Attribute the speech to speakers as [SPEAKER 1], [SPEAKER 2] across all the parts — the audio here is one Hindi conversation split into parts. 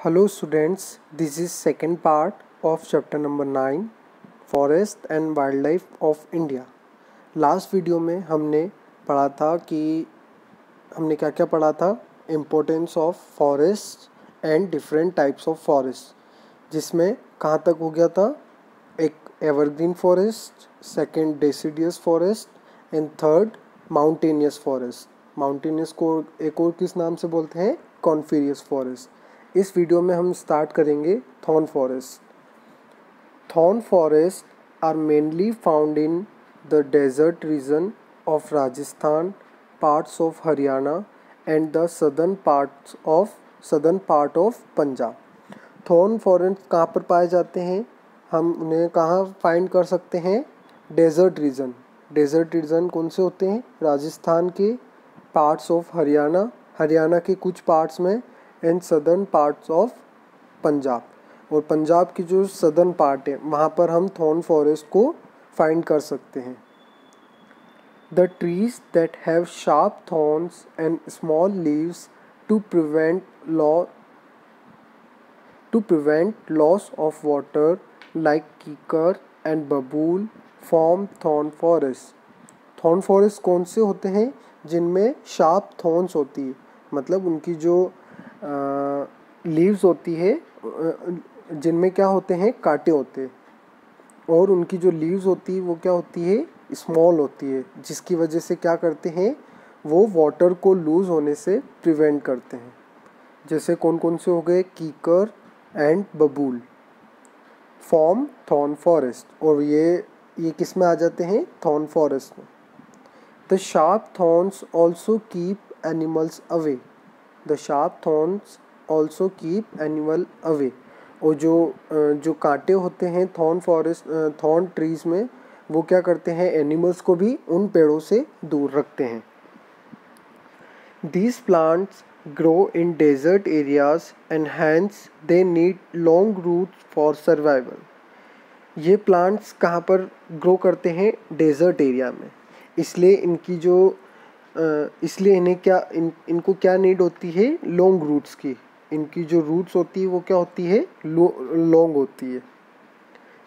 [SPEAKER 1] Hello students, this is second part of chapter number 9 Forest and Wildlife of India। Last video में हमने पढ़ा था कि हमने क्या क्या पढ़ा था, importance of forest and different types of forest, जिसमें कहाँ तक हो गया था, एक evergreen forest, second deciduous forest and third mountainous forest. Mountainous को एक और किस नाम से बोलते हैं, कॉन्फिरियस फॉरेस्ट। इस वीडियो में हम स्टार्ट करेंगे thorn forest. Thorn forest are mainly found in the desert region of Rajasthan, parts of Haryana and the southern part of Punjab. Thorn forest कहाँ पर पाए जाते हैं, हम उन्हें कहाँ फाइंड कर सकते हैं, डेजर्ट रीजन। डेजर्ट रीजन कौन से होते हैं, राजस्थान के, पार्ट्स ऑफ हरियाणा, हरियाणा के कुछ पार्ट्स में, and southern parts of Punjab, और पंजाब की जो सदर्न पार्ट है वहाँ पर हम थॉर्न फॉरेस्ट को फाइंड कर सकते हैं। The trees that have sharp thorns and small leaves to prevent loss of water like kikar and babul form thorn forest. Thorn forest कौन से होते हैं, जिनमें शार्प थॉर्न्स होती है, मतलब उनकी जो लीव्स होती है जिनमें क्या होते हैं, कांटे होते हैं, और उनकी जो लीव्स होती है वो क्या होती है, स्मॉल होती है, जिसकी वजह से क्या करते हैं, वो वाटर को लूज होने से प्रिवेंट करते हैं। जैसे कौन कौन से हो गए, कीकर and babul form thorn forest, और ये किस में आ जाते हैं, थॉर्न फॉरेस्ट में। The sharp thorns also keep animals away. The sharp thorns also keep animal away, और जो कांटे होते हैं थॉर्न ट्रीज में, वो क्या करते हैं, एनिमल्स को भी उन पेड़ों से दूर रखते हैं। These plants grow in desert areas and hence they need long roots for survival. ये प्लांट्स कहाँ पर ग्रो करते हैं, डेजर्ट एरिया में, इसलिए इनको क्या नीड होती है, लॉन्ग रूट्स की। इनकी जो रूट्स होती है वो क्या होती है, लॉन्ग होती है।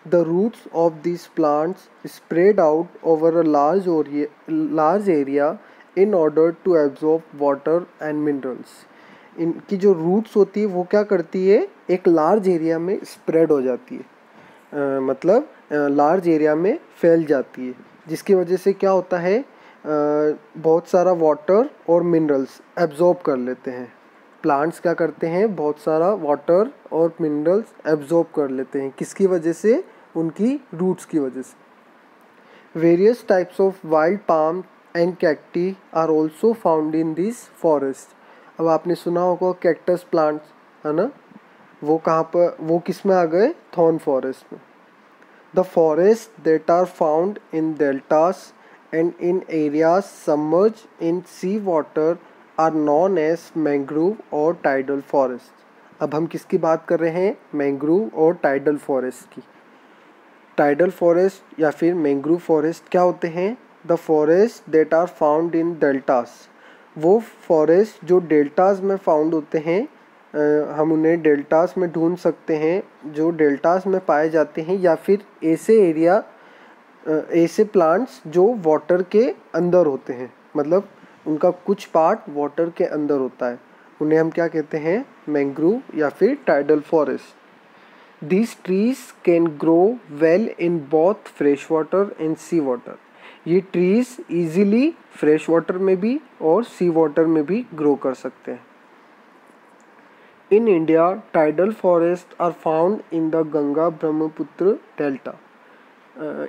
[SPEAKER 1] The roots of this plants spread out over a large area in order to absorb water and minerals. इनकी जो रूट्स होती है वो क्या करती है, एक लार्ज एरिया में स्प्रेड हो जाती है, मतलब लार्ज एरिया में फैल जाती है, जिसकी वजह से क्या होता है, बहुत सारा वाटर और मिनरल्स एब्जॉर्ब कर लेते हैं। प्लांट्स क्या करते हैं, बहुत सारा वाटर और मिनरल्स एब्जॉर्ब कर लेते हैं, किसकी वजह से, उनकी रूट्स की वजह से। Various types of wild palm and cacti are also found in this forest. अब आपने सुना होगा कैक्टस प्लांट्स, है ना, वो कहाँ पर, वो किस में आ गए, थॉर्न फॉरेस्ट में। The forest that are found in deltas and in areas submerge in sea water are known as mangrove और टाइडल फॉरेस्ट। अब हम किसकी बात कर रहे हैं, मैंग्रोव और टाइडल फॉरेस्ट की। टाइडल फॉरेस्ट या फिर मैंग्रोव फॉरेस्ट क्या होते हैं, the forest that are found in deltas. वो फॉरेस्ट जो डेल्टास में फाउंड होते हैं, हम उन्हें डेल्टास में ढूंढ सकते हैं, जो डेल्टास में पाए जाते हैं, या फिर ऐसे प्लांट्स जो वाटर के अंदर होते हैं, मतलब उनका कुछ पार्ट वाटर के अंदर होता है, उन्हें हम क्या कहते हैं, मैंग्रोव या फिर tidal forest. These trees can grow well in both fresh water and sea water. ये trees easily fresh water में भी और sea water में भी grow कर सकते हैं। In India, tidal forests are found in the Ganga Brahmaputra delta.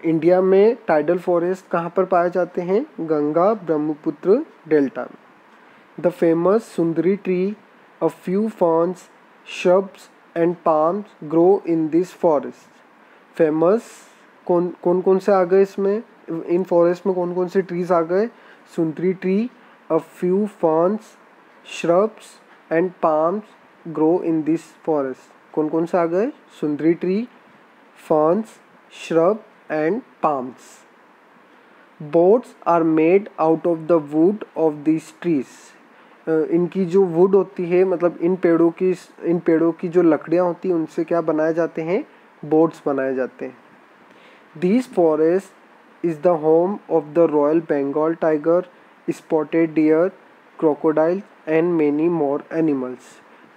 [SPEAKER 1] India में टाइडल फॉरेस्ट कहाँ पर पाए जाते हैं, गंगा ब्रह्मपुत्र डेल्टा में। The famous Sundari tree, a few ferns, shrubs and palms grow in this forest. Famous कौन से आ गए इसमें, इन फॉरेस्ट में कौन कौन से ट्रीज आ गए, सुंदरी tree, a few ferns, shrubs and palms grow in this forest. कौन कौन से आ गए, सुंदरी tree, ferns, shrub and palms. Boats are made out of the wood of these trees. इनकी जो वुड होती है, मतलब इन पेड़ों की जो लकड़ियाँ होती हैं उनसे क्या बनाए जाते हैं, बोट्स बनाए जाते हैं। These forests is the home of the Royal Bengal tiger, spotted deer, crocodile and many more animals।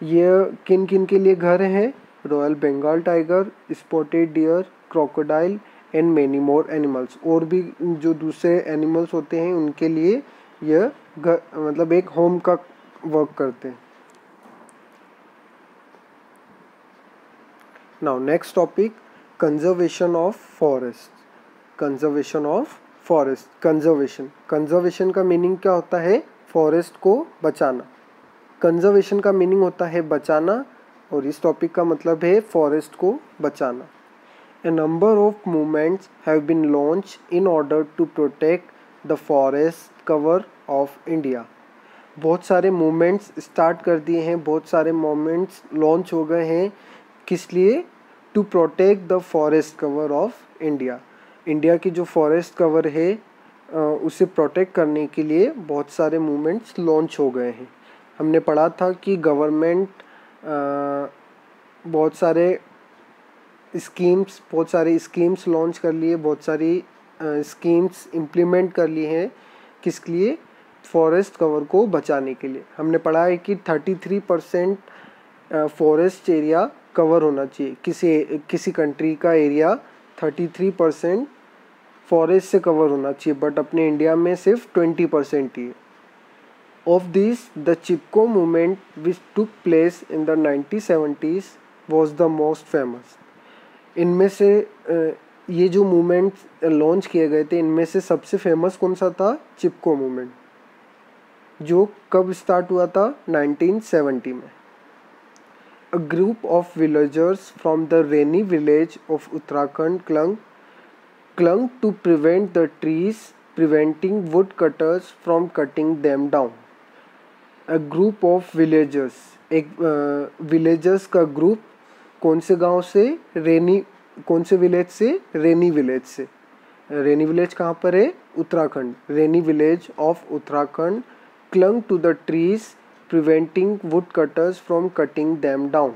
[SPEAKER 1] ये किन किन के लिए घर हैं? Royal Bengal tiger, spotted deer, crocodile and many more animals. और भी जो दूसरे एनिमल्स होते हैं उनके लिए यह घर, मतलब एक होम का वर्क करते हैं। Now next topic, conservation of forest. Conservation of forest. Conservation का मीनिंग क्या होता है? फॉरेस्ट को बचाना। कंजर्वेशन का मीनिंग होता है बचाना, और इस टॉपिक का मतलब है फॉरेस्ट को बचाना। A number of movements have been launched in order to protect the forest cover of India। बहुत सारे मूवमेंट्स स्टार्ट कर दिए हैं, बहुत सारे मूवमेंट्स लॉन्च हो गए हैं। किस लिए? To protect the forest cover of India. India की जो फॉरेस्ट कवर है उसे प्रोटेक्ट करने के लिए बहुत सारे मूवमेंट्स लॉन्च हो गए हैं। हमने पढ़ा था कि गवर्नमेंट बहुत सारे स्कीम्स लॉन्च कर लिए, बहुत सारी स्कीम्स इम्प्लीमेंट कर ली हैं। किस लिए? फॉरेस्ट कवर को बचाने के लिए। हमने पढ़ा है कि 33% फॉरेस्ट एरिया कवर होना चाहिए। किसी कंट्री का एरिया 33% फॉरेस्ट से कवर होना चाहिए, बट अपने इंडिया में सिर्फ 20% ही है। Of this the Chipko movement which took place in the 1970s was the most famous. इनमें से ये जो मूवमेंट लॉन्च किए गए थे, इनमें से सबसे फेमस कौन सा था? चिपको मूवमेंट, जो कब स्टार्ट हुआ था? 1970 में। A group of villagers from the Reni village of Uttarakhand clung to prevent the trees, preventing woodcutters from cutting them down। A group of villagers, एक villagers का ग्रुप, कौन से गांव से? कौन से विलेज से? रेनी विलेज से। रेनी विलेज कहाँ पर है? Uttarakhand. Reni village of Uttarakhand clung to the trees preventing wood cutters from cutting them down.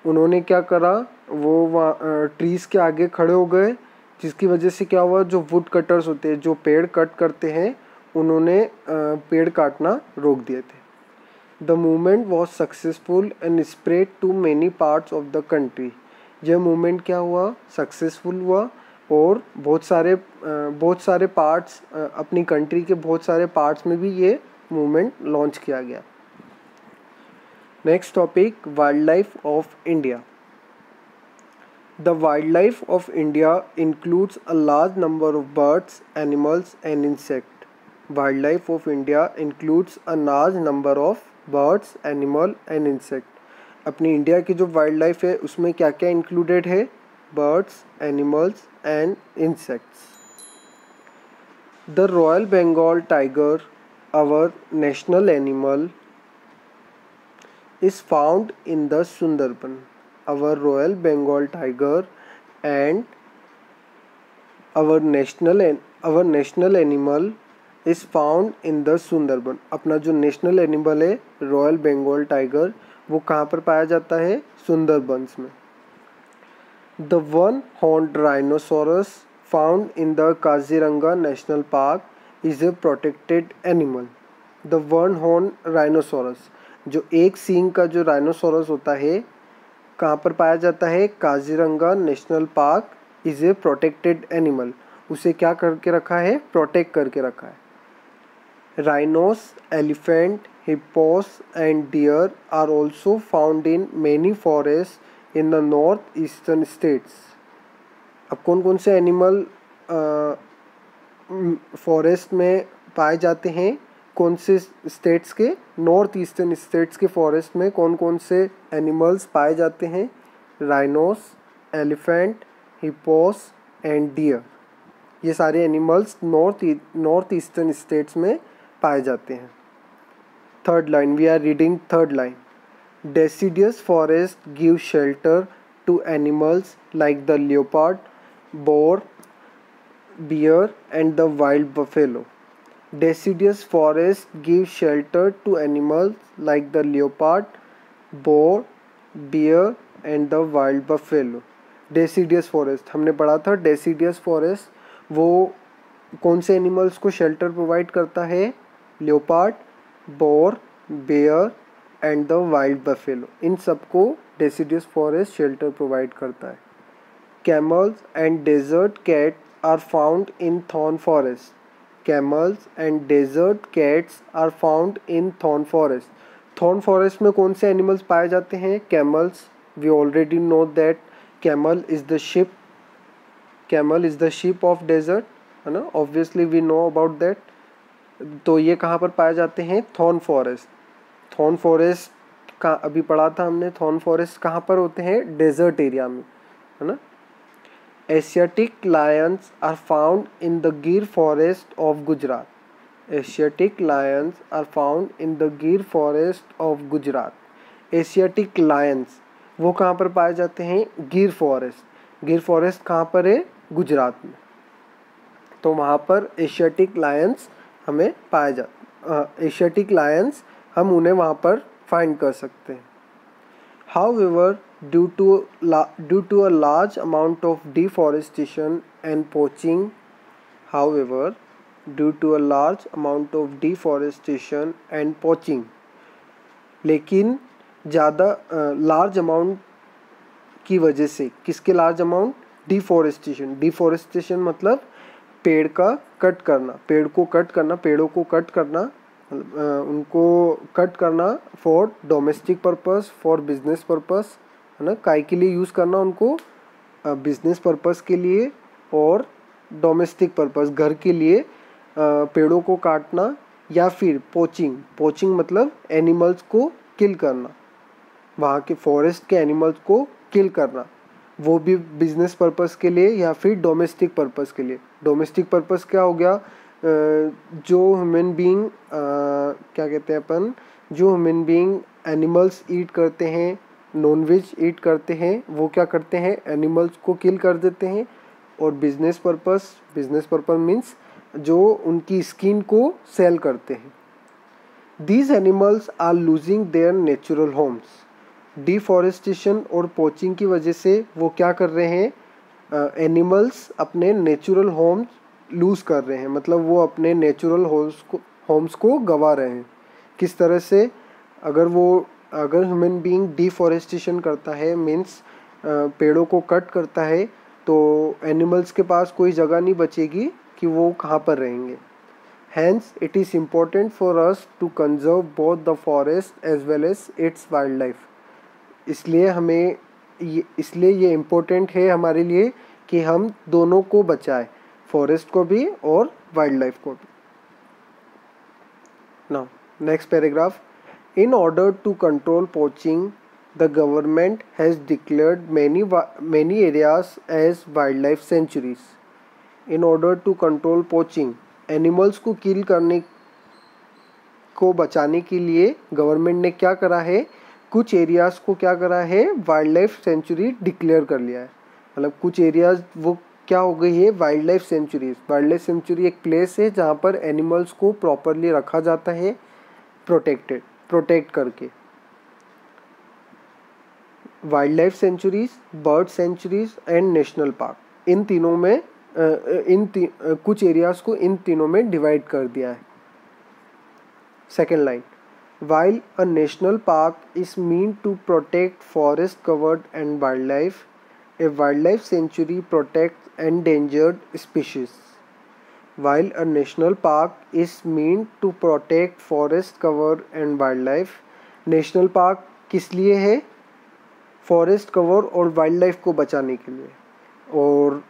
[SPEAKER 1] उन्होंने क्या करा? वो ट्रीज़ के आगे खड़े हो गए, जिसकी वजह से क्या हुआ? जो वुड कटर्स होते हैं, जो पेड़ कट करते हैं, उन्होंने पेड़ काटना रोक दिए थे। The movement was successful and spread to many parts of the country. यह मूवमेंट क्या हुआ? सक्सेसफुल हुआ, और बहुत सारे पार्ट्स, अपनी कंट्री के बहुत सारे पार्ट्स में भी ये मूवमेंट लॉन्च किया गया। Next topic, wild life of India. The wild life of India includes a large number of birds, animals and insect. Wild life of India includes a large number of birds, animal and insect. अपनी इंडिया की जो वाइल्ड लाइफ है उसमें क्या क्या इंक्लूडेड है? Birds, animals and insects. The royal Bengal tiger, our national animal, is found in the Sundarban। Our Royal Bengal tiger and our national animal is found in the Sundarban। अपना जो नेशनल एनिमल है रॉयल बंगाल टाइगर, वो कहाँ पर पाया जाता है? सुंदरबंस में। The one horned rhinoceros found in the Kaziranga National Park is a protected animal। The one horned rhinoceros, जो एक सींग का जो राइनोसोरस होता है, कहाँ पर पाया जाता है? Kaziranga national park is a protected animal. उसे क्या करके रखा है? प्रोटेक्ट करके रखा है। Rhinos, elephant, hippos and deer are also found in many forest in the north eastern states. अब कौन कौन से एनिमल फॉरेस्ट में पाए जाते हैं? कौन से स्टेट्स के? नॉर्थ ईस्टर्न स्टेट्स के फॉरेस्ट में कौन कौन से एनिमल्स पाए जाते हैं? Rhinos, elephant, hippos and deer. ये सारे एनिमल्स नॉर्थ ईस्टर्न स्टेट्स में पाए जाते हैं। Third line, we are reading third line. Deciduous forest give shelter to animals like the leopard, boar, bear and the wild buffalo. Deciduous forest gives shelter to animals like the leopard, boar, bear and the wild buffalo. Deciduous forest हमने पढ़ा था. Deciduous forest वो कौन से एनिमल्स को शेल्टर प्रोवाइड करता है? Leopard, boar, bear and the wild buffalo. इन सबको डेसिडियस फॉरेस्ट शेल्टर प्रोवाइड करता है. Camels and desert cat are found in thorn forest. Camels and desert cats are found in thorn forest. Thorn forest में कौन से एनिमल्स पाए जाते हैं? Camels. We already know that camel is the ship. Camel is the ship of desert, है ना. Obviously we know about that. तो ये कहाँ पर पाए जाते हैं? Thorn forest. थॉर्न फॉरेस्ट का अभी पढ़ा था हमने. थॉर्न फॉरेस्ट कहाँ पर होते हैं? डेजर्ट एरिया में, है ना. Asiatic lions are found in the Gir forest of Gujarat. Asiatic lions are found in the Gir forest of Gujarat. Asiatic lions वो कहाँ पर पाए जाते हैं? गिर फॉरेस्ट. गिर फॉरेस्ट कहाँ पर है? गुजरात में. तो वहाँ पर एशियाटिक लायंस हमें पाए जाते. एशियाटिक लायंस हम उन्हें वहाँ पर फाइंड कर सकते हैं. However due to a large amount of deforestation and poaching, however due to a large amount of deforestation and poaching, लेकिन ज़्यादा लार्ज अमाउंट की वजह से. किसके लार्ज अमाउंट? डिफॉरेस्टेशन. डिफॉरेस्टेशन मतलब पेड़ का कट करना, पेड़ को कट करना, पेड़ों को कट करना, उनको कट करना for domestic purpose, for business purpose, है ना. काय के लिए यूज़ करना उनको? बिजनेस पर्पस के लिए और डोमेस्टिक पर्पस, घर के लिए पेड़ों को काटना. या फिर पोचिंग. पोचिंग मतलब एनिमल्स को किल करना, वहाँ के फॉरेस्ट के एनिमल्स को किल करना, वो भी बिजनेस पर्पस के लिए या फिर डोमेस्टिक पर्पस के लिए. डोमेस्टिक पर्पस क्या हो गया? जो ह्यूमन बीइंग क्या कहते हैं अपन, जो ह्यूमन बीइंग एनिमल्स ईट करते हैं, नॉनवेज ईट करते हैं, वो क्या करते हैं? एनिमल्स को किल कर देते हैं. और बिजनेस पर्पस मीन्स जो उनकी स्किन को सेल करते हैं. These animals are losing their natural homes. Deforestation और पोचिंग की वजह से वो क्या कर रहे हैं? एनिमल्स अपने नेचुरल होम्स लूज़ कर रहे हैं. मतलब वो अपने नेचुरल होम्स को गंवा रहे हैं. किस तरह से? अगर ह्यूमन बीइंग डिफॉरेस्टेशन करता है, मीन्स पेड़ों को कट करता है, तो एनिमल्स के पास कोई जगह नहीं बचेगी कि वो कहाँ पर रहेंगे. Hence, it is important for us to conserve both the forest as well as its wildlife. इसलिए ये इम्पोर्टेंट है हमारे लिए कि हम दोनों को बचाएं, फॉरेस्ट को भी और वाइल्ड लाइफ को भी. Now, next paragraph. In order to control poaching, the government has declared many areas as wildlife sanctuaries. In order to control poaching, animals को किल करने को बचाने के लिए गवर्नमेंट ने क्या करा है? कुछ एरियाज़ को क्या करा है? वाइल्ड लाइफ सेंचुरी डिक्लेयर कर लिया है. मतलब कुछ एरियाज़ वो क्या हो गई है? Wild life sanctuaries. Wild life century एक प्लेस है जहाँ पर एनिमल्स को प्रॉपरली रखा जाता है, प्रोटेक्ट करके. Wild life sanctuaries, bird sanctuaries and national park, इन तीनों में कुछ एरियाज़ को इन तीनों में डिवाइड कर दिया है. Second line. While a national park is mean to protect forest covered and wild life, a wild life sanctuary protect endangered species. While a national park is mean to protect forest covered and wild life. National park किस लिए है? फॉरेस्ट कवर और वाइल्ड लाइफ को बचाने के लिए. और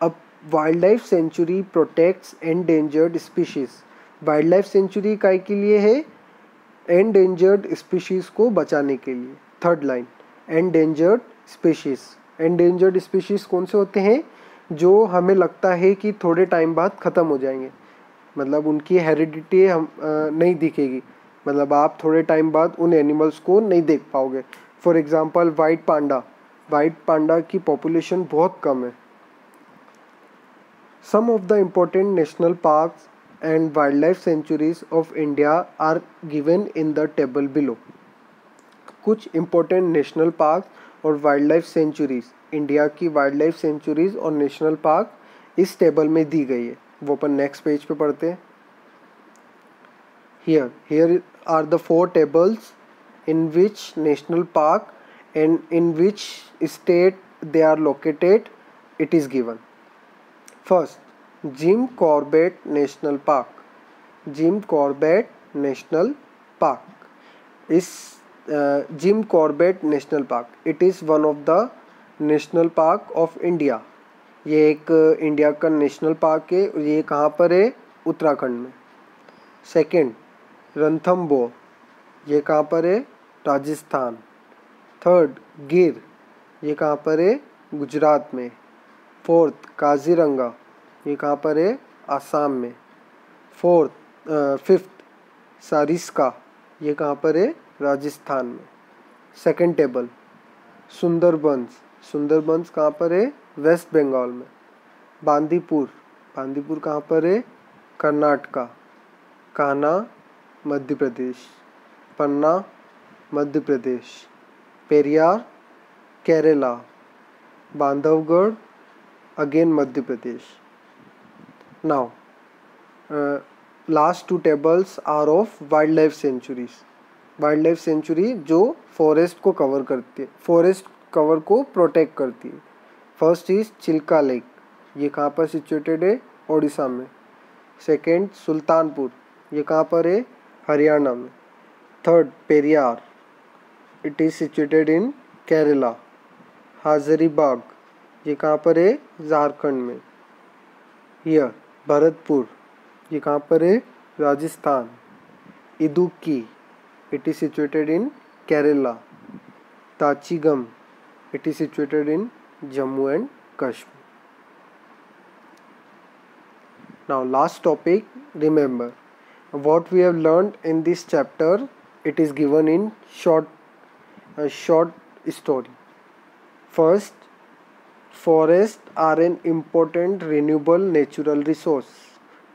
[SPEAKER 1] अब wild life sanctuary protects endangered species. Wild life sanctuary काय के लिए है? एंडेंजर्ड स्पीशीज़ को बचाने के लिए. Third line. Endangered species. Endangered species कौन से होते हैं? जो हमें लगता है कि थोड़े टाइम बाद ख़त्म हो जाएंगे, मतलब उनकी हेरिडिटी हम नहीं दिखेगी, मतलब आप थोड़े टाइम बाद उन एनिमल्स को नहीं देख पाओगे. फॉर एग्ज़ाम्पल वाइट पांडा की पॉपुलेशन बहुत कम है. Some of the important national parks and wildlife sanctuaries of India are given in the table below. कुछ important नेशनल पार्क और वाइल्ड लाइफ सेंचुरीज, इंडिया की वाइल्ड लाइफ सेंचुरीज और नेशनल पार्क इस टेबल में दी गई है, वो अपन नेक्स्ट पेज पे पढ़ते हैं. Here are the 4 tables in which national park and in which state they are located. It is given. First, Jim Corbett National Park. Jim Corbett National Park is Jim Corbett National Park. It is one of the national park of India. ये एक इंडिया का नेशनल पार्क है. ये कहाँ पर है? उत्तराखंड में. सेकेंड, रणथंबोर, ये कहाँ पर है? राजस्थान. थर्ड, गिर, ये कहाँ पर है? गुजरात में. फोर्थ, काजीरंगा, ये कहाँ पर है? आसाम में. फिफ्थ, सारिस्का, ये कहाँ पर है? राजस्थान में. Second table, Sundarbans. सुंदरबंस कहाँ पर है? वेस्ट बंगाल में. बांदीपुर, बांदीपुर कहाँ पर है? Karnataka. Kanha, Madhya Pradesh. Panna, Madhya Pradesh. Periyar, Kerala. Bandhavgarh, again Madhya Pradesh. Now last 2 tables are of wild life sanctuaries. Wild life sanctuary जो फॉरेस्ट को कवर करती है, फॉरेस्ट कवर को प्रोटेक्ट करती है. फर्स्ट इज चिल्का लेक, ये कहाँ पर सिचुएटेड है? ओडिशा में. सेकेंड, सुल्तानपुर, ये कहाँ पर है? हरियाणा में. Third, Periyar, it is situated in Kerala. Hazaribagh, ये कहाँ पर है? झारखंड में. हियर, भरतपुर, ये कहाँ पर है? Rajasthan. Idukki, it is situated in Kerala. Tachigam, it is situated in Jammu and Kashmir. Now last topic, remember what we have learned in this chapter. It is given in a short story. First, forests are an important renewable natural resource.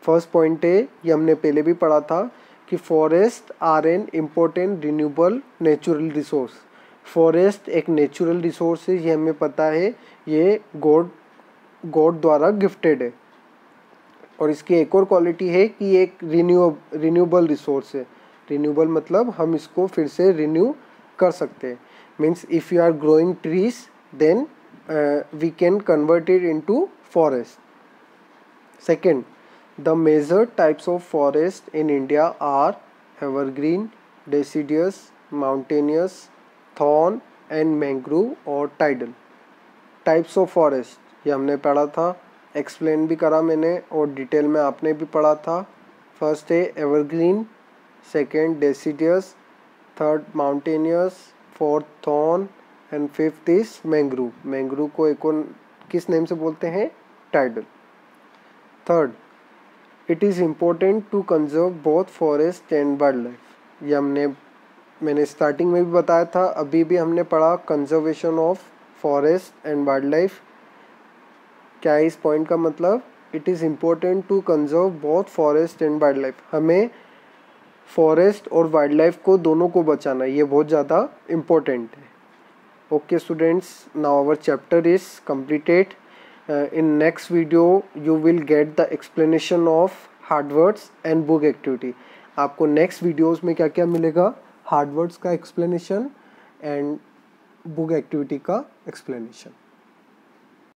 [SPEAKER 1] First point है, ये हमने पहले भी पढ़ा था कि forest are an important renewable natural resource. Forest एक नेचुरल रिसोर्स है, ये हमें पता है, ये गॉड द्वारा गिफ्टेड है. और इसकी एक और क्वालिटी है कि ये एक रिन्यूएबल रिसोर्स है. रिन्यूएबल मतलब हम इसको फिर से रिन्यू कर सकते हैं. Means if you are growing trees then we can convert it into forest. Second, the major types of forest in India are evergreen, deciduous, mountainous, thorn and mangrove और टाइडल. टाइप्स ऑफ फॉरेस्ट ये हमने पढ़ा था, एक्सप्लेन भी करा मैंने और डिटेल में आपने भी पढ़ा था. फर्स्ट है evergreen, second deciduous, third mountainous, fourth thorn and fifth is mangrove. Mangrove को एक और किस नेम से बोलते हैं? Tidal. Third, it is important to conserve both forest and wild life. ये मैंने स्टार्टिंग में भी बताया था, अभी भी हमने पढ़ा conservation of forest and wild life. क्या है इस पॉइंट का मतलब? It is important to conserve both forest and wild life. हमें फॉरेस्ट और वाइल्ड लाइफ को दोनों को बचाना है, ये बहुत ज़्यादा इम्पोर्टेंट है. Okay students, now our chapter is completed. In next video you will get the explanation of hard words and book activity. आपको नेक्स्ट वीडियोज़ में क्या क्या मिलेगा? हार्डवर्ड्स का एक्सप्लेनेशन एंड बुक एक्टिविटी का एक्सप्लेनेशन.